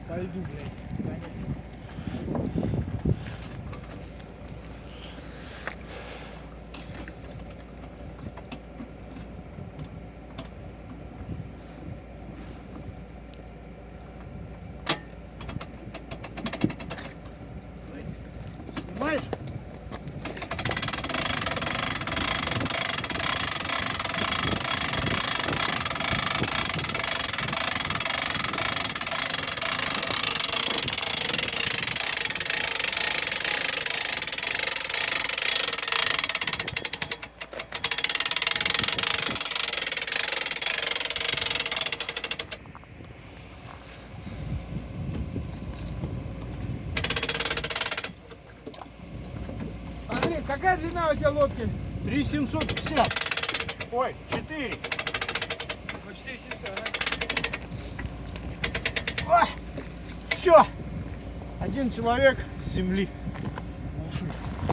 Пойду, блядь. Снимаешь? Андрей, какая длина у тебя лодки? 3750. Ой, 4. Ну, 4700, Все. Один человек с земли. Уши.